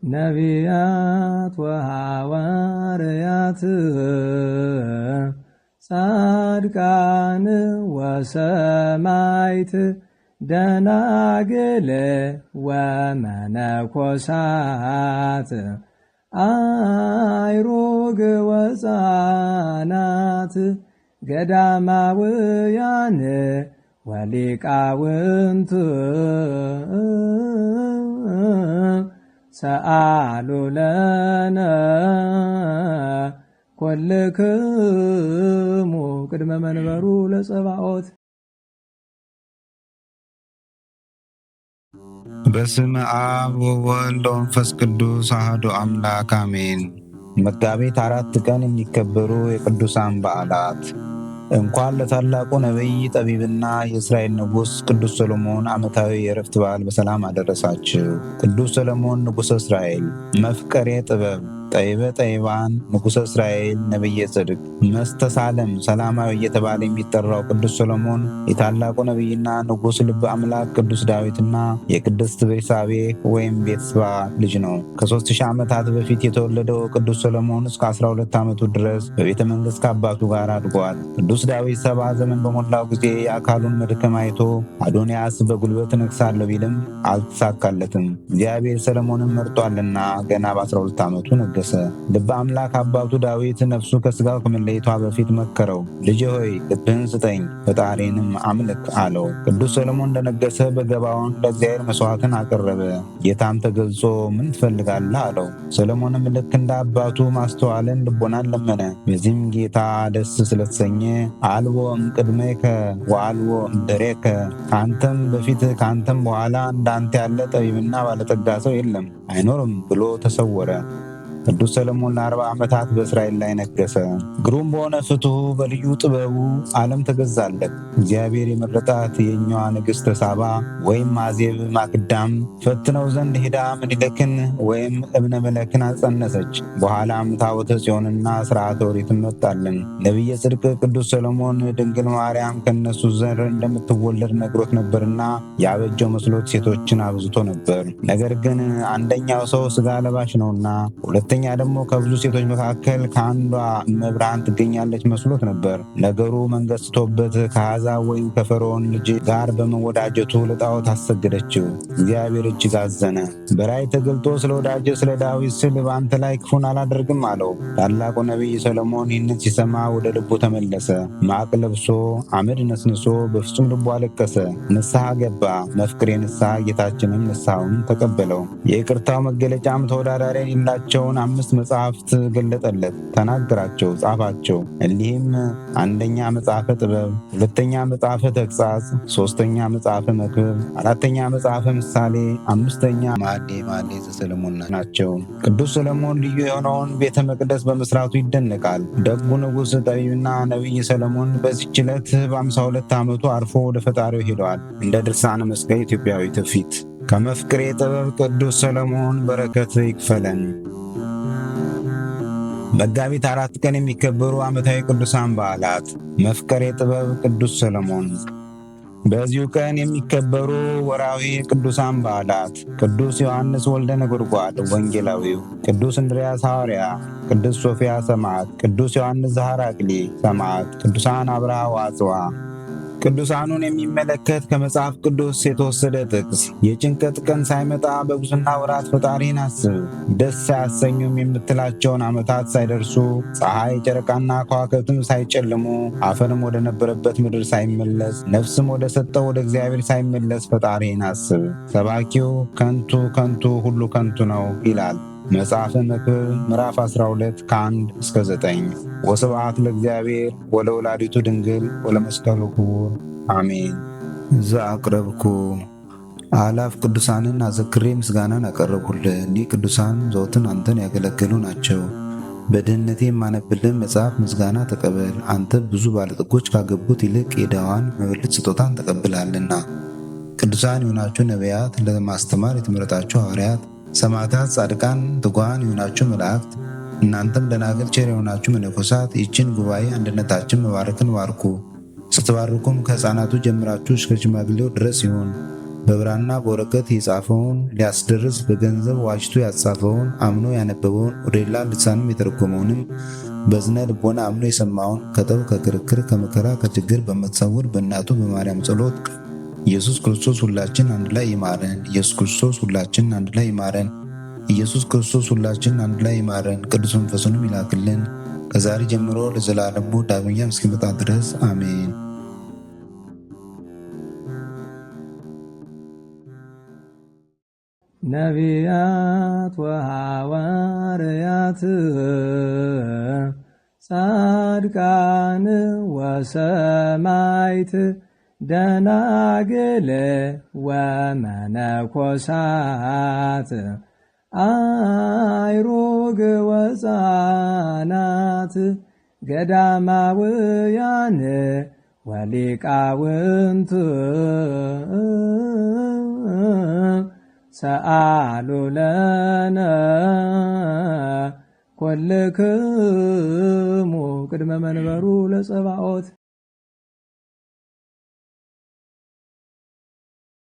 ነቢያት ወሐዋርያት ጻድቃን ወሰማዕት ደናግል ወመነኮሳት አይሩግ ወሕፃናት ገዳማውያን ወሊቃውንት ሰአሉ ለነ ኩልክሙ ቅድመ መንበሩ ለጸባኦት። በስመ አብ ወወልድ ወመንፈስ ቅዱስ አሐዱ አምላክ አሜን። መጋቢት 4 ቀን የሚከበሩ የቅዱሳን በዓላት። እንኳን ለታላቁ ነቢይ ጠቢብና የእስራኤል ንጉሥ ቅዱስ ሰሎሞን ዓመታዊ የዕረፍት በዓል በሰላም አደረሳችሁ። ቅዱስ ሰሎሞን ንጉሠ እስራኤል መፍቀሬ ጥበብ ጠይበ ጠይባን ንጉሠ እስራኤል ነቢየ ጽድቅ መስተሳለም ሰላማዊ እየተባለ የሚጠራው ቅዱስ ሰሎሞን የታላቁ ነቢይና ንጉሥ ልበ አምላክ ቅዱስ ዳዊትና የቅድስት ቤርሳቤህ ወይም ቤትስባ ልጅ ነው። ከ3000 ዓመታት በፊት የተወለደው ቅዱስ ሰሎሞን እስከ 12 ዓመቱ ድረስ በቤተ መንግሥት ከአባቱ ጋር አድጓል። ቅዱስ ዳዊት 70 ዘመን በሞላው ጊዜ የአካሉን መድከም አይቶ አዶንያስ በጉልበት እነግሣለሁ ቢልም አልተሳካለትም። እግዚአብሔር ሰሎሞንን መርጧልና ገና በ12 ዓመቱ ነገሰ። ልበ አምላክ አባቱ ዳዊት ነፍሱ ከሥጋው ከመለየቷ በፊት መከረው። ልጄ ሆይ ልብህን ስጠኝ፣ ፈጣሪንም አምልክ አለው። ቅዱስ ሰሎሞን እንደነገሰ በገባዖን ለእግዚአብሔር መሥዋዕትን አቀረበ። ጌታም ተገልጾ ምን ትፈልጋለህ አለው። ሰሎሞንም ልክ እንደ አባቱ ማስተዋልን ልቦናን ለመነ። በዚህም ጌታ ደስ ስለተሰኘ አልቦ እምቅድሜከ ወአልቦ እምድኅሬከ፣ ከአንተም በፊት ከአንተም በኋላ እንዳንተ ያለ ጠቢብና ባለጠጋ ሰው የለም አይኖርም ብሎ ተሰወረ። ቅዱስ ሰሎሞን ለ40 ዓመታት በእስራኤል ላይ ነገሰ። ግሩም በሆነ ፍትሑ በልዩ ጥበቡ ዓለም ተገዛለት። እግዚአብሔር የመረጣት የኛዋ ንግሥተ ሳባ ወይም አዜብ ማክዳም ፈትነው ዘንድ ሄዳ ምኒልክን ወይም እብነ መለክን አጸነሰች። በኋላም ታቦተ ጽዮንና ሥርዓተ ኦሪትን መጣልን። ነቢየ ጽድቅ ቅዱስ ሰሎሞን ድንግል ማርያም ከነሱ ዘር እንደምትወለድ ነግሮት ነበርና ያበጀው መስሎት ሴቶችን አብዝቶ ነበር። ነገር ግን አንደኛው ሰው ሥጋ ለባሽ ነውና፣ ሁለተኛ ደግሞ ከብዙ ሴቶች መካከል ከአንዷ እመብርሃን ትገኛለች መስሎት ነበር። ነገሩ መንገድ ስቶበት ከአሕዛብ ወይም ከፈርዖን ልጅ ጋር በመወዳጀቱ ለጣዖት አሰገደችው። እግዚአብሔር እጅግ አዘነ። በራእይ ተገልጦ ስለ ወዳጀ ስለ ዳዊት ስል በአንተ ላይ ክፉን አላደርግም አለው። ታላቁ ነቢይ ሰሎሞን ይህንን ሲሰማ ወደ ልቡ ተመለሰ። ማቅ ለብሶ አመድ ነስንሶ በፍጹም ልቡ አለቀሰ። ንስሐ ገባ። መፍቅሬ ንስሐ ጌታችንም ንስሐውን ተቀበለው። የይቅርታው መገለጫም ተወዳዳሪ የሌላቸውን 5 መጽሐፍት ገለጠለት። ተናገራቸው፣ ጻፋቸው። እሊህም 1ኛ መጽሐፈ ጥበብ፣ 2ኛ መጽሐፈ ተግሣጽ፣ 3ኛ መጽሐፈ መክብብ፣ 4ኛ መጽሐፈ ምሳሌ፣ 5ኛ መኃልየ ዘሰሎሞን ናቸው። ቅዱስ ሰሎሞን ልዩ የሆነውን ቤተ መቅደስ በመስራቱ ይደነቃል። ደጉ ንጉሥ ጠቢብና ነቢይ ሰሎሞን በዚህች ዕለት በ52 ዓመቱ አርፎ ወደ ፈጣሪው ሄደዋል። እንደ ድርሳነ መስቀል ኢትዮጵያዊ ትውፊት። ከመፍቅሬ ጥበብ ቅዱስ ሰሎሞን በረከት ይክፈለን። መጋቢት 4 ቀን የሚከበሩ ዓመታዊ ቅዱሳን በዓላት። መፍቀሬ ጥበብ ቅዱስ ሰሎሞን። በዚሁ ቀን የሚከበሩ ወርኃዊ ቅዱሳን በዓላት። ቅዱስ ዮሐንስ ወልደ ነጎድጓድ ወንጌላዊው፣ ቅዱስ እንድርያስ ሐዋርያ፣ ቅዱስ ሶፊያ ሰማዕት፣ ቅዱስ ዮሐንስ ዘሐራቅሊ ሰማዕት፣ ቅዱሳን አብርሃ ወአጽብዓ። ቅዱሳኑን የሚመለከት ከመጽሐፍ ቅዱስ የተወሰደ ጥቅስ። የጭንቀት ቀን ሳይመጣ በጉስና ወራት ፈጣሪን አስብ። ደስ ሳያሰኙም የምትላቸውን ዓመታት ሳይደርሱ፣ ፀሐይ ጨረቃና ከዋክብትም ሳይጨልሙ፣ አፈርም ወደ ነበረበት ምድር ሳይመለስ፣ ነፍስም ወደ ሰጠው ወደ እግዚአብሔር ሳይመለስ ፈጣሪን አስብ። ሰባኪው ከንቱ ከንቱ ሁሉ ከንቱ ነው ይላል። መጽሐፈ መክብብ ምዕራፍ 12 ከ1 እስከ 9። ወስብሐት ለእግዚአብሔር ወለወላዲቱ ድንግል ወለመስቀሉ ክቡር አሜን። ዘአቅረብኩ አላፍ ቅዱሳንን አዘክሬ ምስጋናን አቀረብሁልህ። እኒህ ቅዱሳን ዘወትር አንተን ያገለገሉ ናቸው። በድህነቴ የማነብልህ መጽሐፍ ምስጋና ተቀበል። አንተ ብዙ ባለጠጎች ካገቡት ይልቅ የድሃዋን መበለት ስጦታን ተቀብለሃልና። ቅዱሳን የሆናችሁ ነቢያት፣ ለማስተማር የተመረጣችሁ ሐዋርያት፣ ሰማዕታት፣ ጻድቃን፣ ትጉሃን የሆናችሁ መላእክት፣ እናንተም ደናግል ቸር የሆናችሁ መነኮሳት ይህችን ጉባኤ አንድነታችን መባረክን ባርኩ። ስትባርኩም ከሕፃናቱ ጀምራችሁ እስከ ሽማግሌው ድረስ ይሁን። በብራና በወረቀት የጻፈውን ሊያስደርስ በገንዘብ ዋጅቶ ያጻፈውን አምኖ ያነበበውን ወደ ሌላ ልሳንም የተረጎመውንም በዝነ ልቦና አምኖ የሰማውን ከጠብ ከክርክር ከመከራ ከችግር በምትሰውር በእናቱ በማርያም ጸሎት ኢየሱስ ክርስቶስ ሁላችን አንድ ላይ ይማረን። ኢየሱስ ክርስቶስ ሁላችን አንድ ላይ ይማረን። ኢየሱስ ክርስቶስ ሁላችን አንድ ላይ ይማረን። ቅዱስ መንፈሱንም ይላክልን ከዛሬ ጀምሮ ለዘላለሙ ዳግመኛ እስኪመጣ ድረስ አሜን። ነቢያት ወሐዋርያት ጻድቃን ወሰማዕት ደናግል ወመነኮሳት አይሩግ ወሕፃናት ገዳማውያን ወሊቃውንት ሰአሉ ለነ ኩልክሙ ቅድመ መንበሩ ለጸባኦት